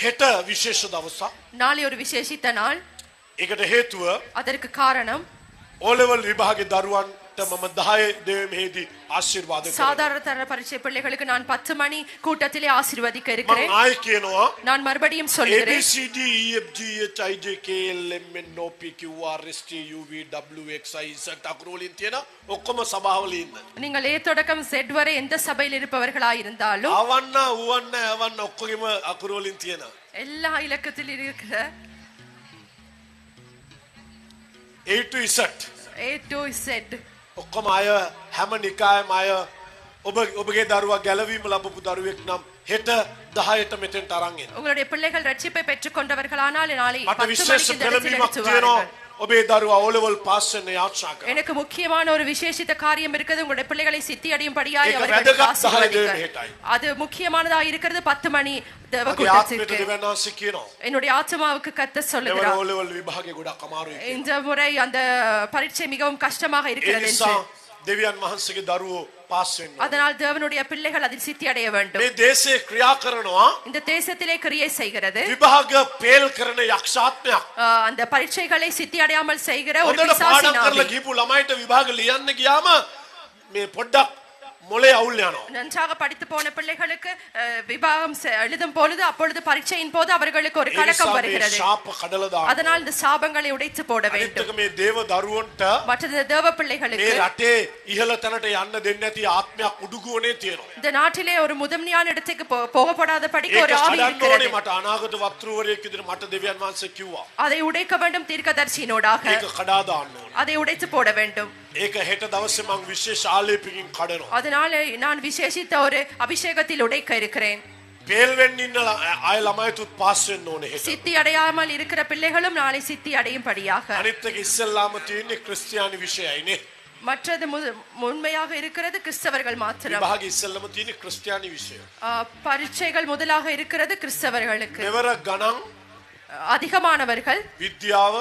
හෙට විශේෂ දවසක්. நாளை ஒரு விசேஷித்த நாள். ඒකට හේතුව அதற்கு காரணம் O level විභාගේ දරුවන්ට මම 10 දෙවෙනිදී ආශිර්වාද කරනවා. சாதாரண தர பரீட்சை பிள்ளைகளுக்கு நான் 10 மணி கூட்டத்திலே ஆசீர்வதிக்க இருக்கிறேன். මම ආයි කියනවා நான் மறுபடியும் சொல்கிறேன். ABCD EFG HIJ KL MN OP QR ST UV WX YZ අකුරුවලින් තියෙන ඔක්කොම සභාවල ඉන්න. நீங்கள் A தொடக்கம் Z வரை எந்த சபையில் இருப்பவர்களாய் இருந்தாலும் අවන්න ඌවන්න අවන්න ඔක්කොගෙම අකුරුවලින් තියෙන. எல்லா இலக்கத்தில் இருக்கிற A to Z A to Z ඔක්කොම අය හැම නිකායම අය ඔබගේ දරුවා ගැලවීම ලැබපු දරුවෙක් නම් හෙට 10ට මෙතෙන්ට අරන් එන්න. உங்களுடைய பிள்ளைகள் ரட்சிப்பை பெற்றுக் கொண்டவர்களானால் நாளை මට 10 විශේෂ மணிக்கு இந்த இடத்தில் පෙළඹීමක් எடுத்து තියෙනවා. வாருங்கள். ඔබේ දරුවා O level pass වෙන්න යාචනා කරනවා. எனக்கு முக்கியமான ஒரு விசேஷித்த காரியம் இருக்குது. உங்களுடைய பிள்ளைகளை சித்தி அடையும்படியாய் ඒක அவர்களுக்கு වැදගත් 10 ஆசீர்வதிக்க. හෙටයි. அது முக்கியமானதா இருக்கிறது 10 மணி தேவ මගේ ආත්මයට கூட்டத்திற்கு. දෙවනාසි කියනවා. என்னுடைய ஆத்மாவுக்கு கர்த்தர் මෙවර சொல்லுகிறார், O level විභාගේ ගොඩක් අමාරුයි. இந்த முறை அந்த பரீட்சை மிகவும் கஷ்டமாக ඒ இருக்கிறது නිසා என்று. දෙවියන් වහන්සේගේ දරුවෝ පාස් වෙන්න. அதனால் தேவனுடைய பிள்ளைகள் அதில் சித்தி அடைய வேண்டும். මේ දේශේ ක්‍රියා කරනවා இந்த தேசத்திலே கிரியை செய்கிறது. විභාග පේල් කරන යක්ෂාත්මයක්. அந்த பரீட்சைகளை சித்தி அடையாமல் செய்கிற ஒரு හොඳට පාඩම් பிசாசின் කරලා ஆவி. ගිහපු ළමයිට විභාග ලියන්න ගියාම මේ පොඩ්ඩක් මොලේ අවුල් යනවා. நன்றாக படித்து போன பிள்ளைகளுக்கு விபாகம் எழுதும் பொழுது அப்பொழுது பரீட்சையின் போது அவர்களுக்கு ஒரு ඒ கலக்கம் නිසා මේ வருகிறது. ශාප කඩලා දාන්න. அதனால் இந்த சாபங்களை உடைத்து போட வேண்டும். අනිත් එක මේ දේව දරුවන්ට மற்றது தேவ මේ பிள்ளைகளுக்கு රටේ ඉහළ තැනට යන්න දෙන්නේ නැති ආත්මයක් උඩුගුවනේ තියෙනවා. இந்த நாட்டிலே ஒரு முதன்மையான இடத்துக்கு போகப்படாத படிக்க ඒක ஒரு ஆவி කඩන්න இருக்கிறது. ඕනේ. මට අනාගත වක්තෘවරයෙක් විදිහට මට දෙවියන් වහන්සේ කිව්වා. அதை உடைக்க வேண்டும் தீர்க்கதரிசியினோடாக. ඒක කඩා දාන්න ඕනේ. அதை உடைத்து போட வேண்டும். ඒක හෙට දවසේ මම විශේෂ ආලේපකින් කඩනවා. அதனால நான் விசேஷித்த ஒரு அபிஷேகத்தில் உடைக்க இருக்கிறேன். පේල් වෙන්න ඉන්න අය ළමයිතුත් පාස් වෙන්න ඕනේ හෙට. சித்தி அடையாமல் இருக்கிற பிள்ளைகளும் நாளை சித்தி அடையும்படியாக. අනිත් එක ඉස්සෙල්ලාම තියෙන්නේ ක්‍රිස්තියානි විෂයයි නේ. மற்றது உண்மையாக இருக்கிறது கிறிஸ்தவர்கள் மாத்திரம். විභාගෙ ඉස්සෙල්ලාම තියෙන්නේ ක්‍රිස්තියානි විෂය. பரீட்சைகள் முதலாக இருக்கிறது கிறிஸ்தவர்களுக்கு. මෙවර ගණන් அதிகமானவர்கள் විද්‍යාව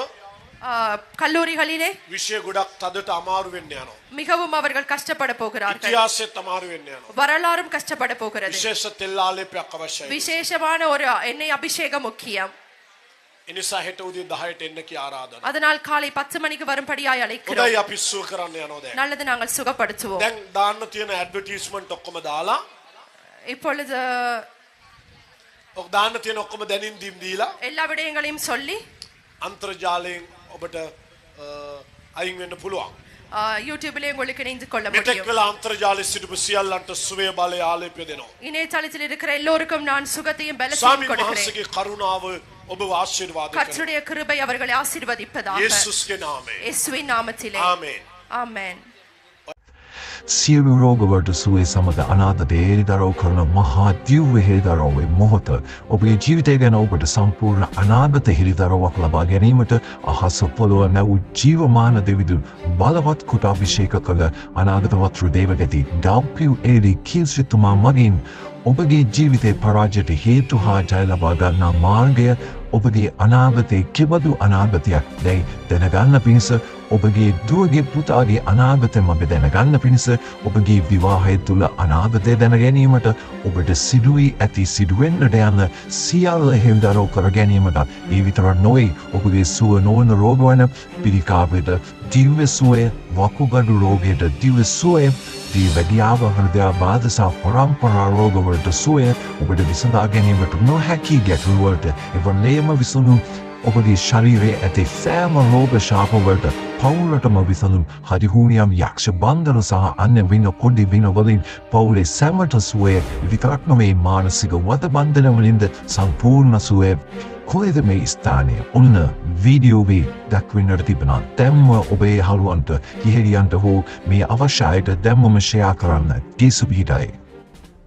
கல்லூரிகளிலே විෂය ගොඩක් තදට අමාරු වෙන්න යනවා. மிகவும் அவர்கள் கஷ்டப்பட போகிறார்கள். ඉතිහාසෙත් අමාරු වෙන්න යනවා. வரலாறும் கஷ்டப்பட போகிறது. විශේෂ තෙල් ආලේපයක් අවශ්‍යයි. விசேஷமான ஒரு எண்ணெய் அபிஷேகம் முக்கியம். ඒ නිසා හෙට උදේ 10ට එන්න කී ආරාධනා. அதனால் காலை 10 மணிக்கு வரும்படியாய் அழைக்கிறோம். හොඳයි අපි සුව කරන්න යනවා දැන්. நல்லது நாங்கள் சுகப்படுத்துவோம். දැන් දාන්න තියෙන ඇඩ්වර්ටයිස්මන්ට් ඔක්කොම දාලා இப்பொழுது ඔක් දාන්න තියෙන ඔක්කොම දැනින් දීම් දීලා எல்லா விடயங்களையும் சொல்லி අන්තර්ජාලයෙන් ඔබට අයින් වෙන්න පුළුවන්. யூடியூப்ல உங்களுக்கு இணைந்து கொள்ள මෙතෙක් முடியும். වෙලා අන්තර්ජාලයේ සිටපු සියල්ලන්ට සුවය බලය ආලේපය දෙනවා. இணையதளத்தில் இருக்கிற எல்லோருக்கும் நான் சுகத்தையும் பலத்தையும் ස්වාමීන් கொடுக்கிறேன். වහන්සේගේ කරුණාව ඔබව ආශිර්වාද කරනවා. கர்த்தருடைய கிருபை அவர்களை ஆசீர்வதிப்பதாக. යේසුස්ගේ නාමයෙන්. இயேசுவின் நாமத்திலே. ආමේන්. ஆமென். සියලු රෝගවලට සුවය සමග අනාගතය හෙළිදරව් කරන මහා දිව්‍ය හෙළිදරව්වේ මොහොත ඔබගේ ජීවිතය ගැන ඔබට සම්පූර්ණ අනාගත හෙළිදරව්වක් ලබා ගැනීමට අහස පොළොව නැව් ජීවමාන දෙවිඳුන් බලවත් කොට අභිෂේක කළ අනාගත වතුරු දේවගති WAD කීර්තිතුමා මගින් ඔබගේ ජීවිතේ පරාජයට හේතු හා ජය ලබා ගන්නා මාර්ගය ඔබගේ අනාගතයේ කෙබඳු අනාගතයක් දැයි දැනගන්න පිණිස ඔබගේ දුවගේ පුතාගේ අනාගතය මඟ දැනගන්න පිණිස ඔබගේ විවාහය තුළ අනාගතය දැන ගැනීමට ඔබට සිදුවී ඇති සිදුවෙන්නට යන සියල්ල හෙළිදරව් කර ගැනීමට ඒ විතරක් නොවේ ඔබගේ සුව නොවන රෝගවන පිළිකාවට දිව්‍ය සුවය වකුගඩු රෝගයට දිව්‍ය සුවය දිවැඩියාව හෘදයාබාධ සහ පරම්පරා රෝගවලට සුවය ඔබට විසඳා ගැනීමට නොහැකි ගැටලුවලට එවැන්නේම විසඳුම් ඔබගේ ශරීරයේ ඇති සෑම රෝග ශාපවලට පවුලටම විසඳුම් හදිහූනියම් යක්ෂ බන්ධන සහ අන්‍ය වින කොඩි වින වලින් පවුලේ සැමට සුවය විතරක් නොවේ මානසික වද බන්ධන වලින්ද සම්පූර්ණ සුවය කොහෙද මේ ස්ථානය ඔන්න වීඩියෝවේ දක්වන්නට තිබෙනවා දැම්ම ඔබේ හලුවන්ට ඉහෙලියන්ට හෝ මේ අවශ්‍යයට දැම්මම ෂෙයා කරන්න ජේසු පිහිටයි